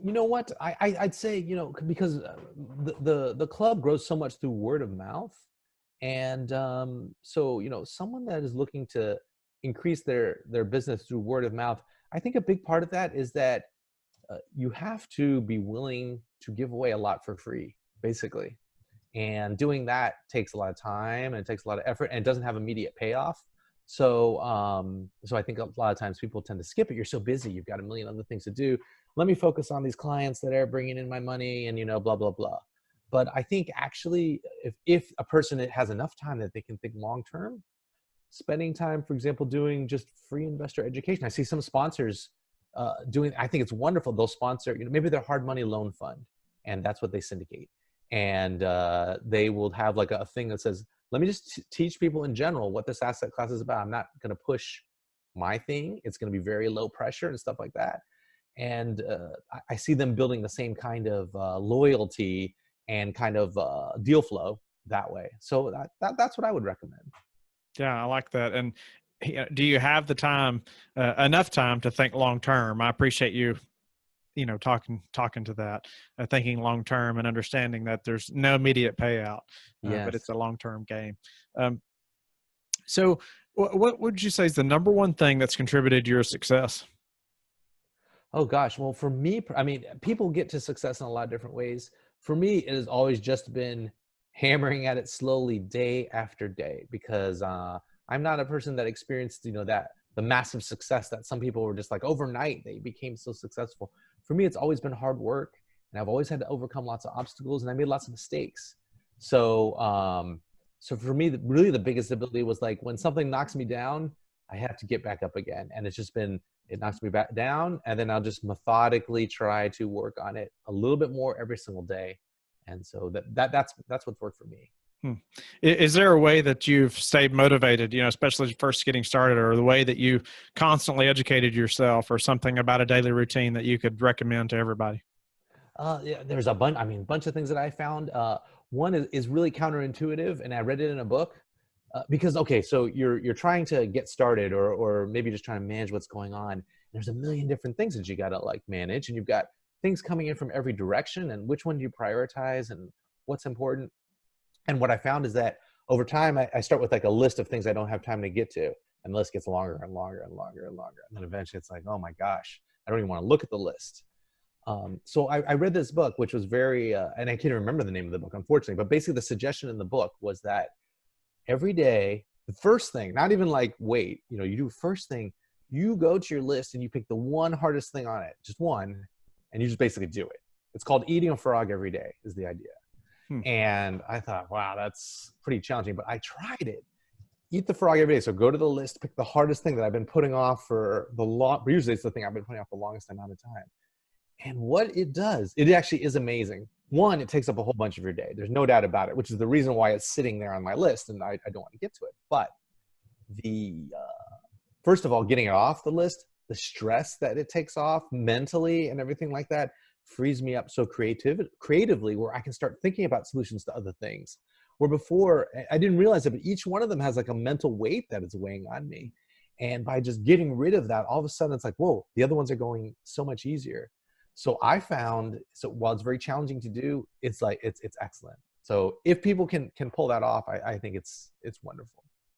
You know what? I'd say, because the club grows so much through word of mouth. And so, someone that is looking to increase their business through word of mouth, I think a big part of that is that you have to be willing to give away a lot for free, basically. And doing that takes a lot of time and it takes a lot of effort and it doesn't have immediate payoff. So I think a lot of times people tend to skip it. You're so busy, you've got a million other things to do. Let me focus on these clients that are bringing in my money and, blah, blah, blah. But I think actually, if a person has enough time that they can think long term, spending time, for example, doing just free investor education. I see some sponsors doing, I think it's wonderful. They'll sponsor, maybe their hard money loan fund, and that's what they syndicate. And they will have like a thing that says, let me just teach people in general what this asset class is about. I'm not going to push my thing. It's going to be very low pressure and stuff like that. And I see them building the same kind of loyalty and kind of deal flow that way. So that's what I would recommend. Yeah, I like that. And do you have the time, enough time to think long term? I appreciate you, talking to that, thinking long term and understanding that there's no immediate payout, Yes. but it's a long term game. So, what would you say is the number one thing that's contributed to your success? Oh gosh. Well, for me, I mean, people get to success in a lot of different ways. For me, it has always just been hammering at it slowly day after day, because I'm not a person that experienced, that the massive success that some people were just like overnight, they became so successful. For me, it's always been hard work, and I've always had to overcome lots of obstacles, and I made lots of mistakes. So for me, really the biggest ability was like when something knocks me down, I have to get back up again. And it's just been, it knocks me back down, and then I'll just methodically try to work on it a little bit more every single day. And so that's what's worked for me. Is there a way that you've stayed motivated, especially first getting started, or the way that you constantly educated yourself, or something about a daily routine that you could recommend to everybody? Yeah, there's a bunch of things that I found. One is really counterintuitive, and I read it in a book. Because, okay, so you're trying to get started, or maybe just trying to manage what's going on. There's a million different things that you got to like manage, and you've got things coming in from every direction, and which one do you prioritize and what's important? And what I found is that over time, I start with like a list of things I don't have time to get to, and the list gets longer and longer and longer and longer. And then eventually it's like, oh my gosh, I don't even want to look at the list. So I read this book, which was very, and I can't remember the name of the book, unfortunately, but basically the suggestion in the book was that every day, the first thing, not even like wait, you do first thing, you go to your list and you pick the one hardest thing on it, just one, and you just basically do it. It's called eating a frog every day is the idea. And I thought, wow, that's pretty challenging, but I tried it. Eat the frog every day. So go to the list, pick the hardest thing that I've been putting off for usually it's the thing I've been putting off the longest amount of time. And what it does, it actually is amazing. One, it takes up a whole bunch of your day. There's no doubt about it, which is the reason why it's sitting there on my list, and I don't want to get to it. But first of all, getting it off the list, the stress that it takes off mentally and everything like that frees me up so creatively, where I can start thinking about solutions to other things. Where before, I didn't realize it, but each one of them has like a mental weight that is weighing on me. And by just getting rid of that, all of a sudden it's like, whoa, the other ones are going so much easier. So I found, so while it's very challenging to do, it's like, it's excellent. So if people can pull that off, I think it's wonderful.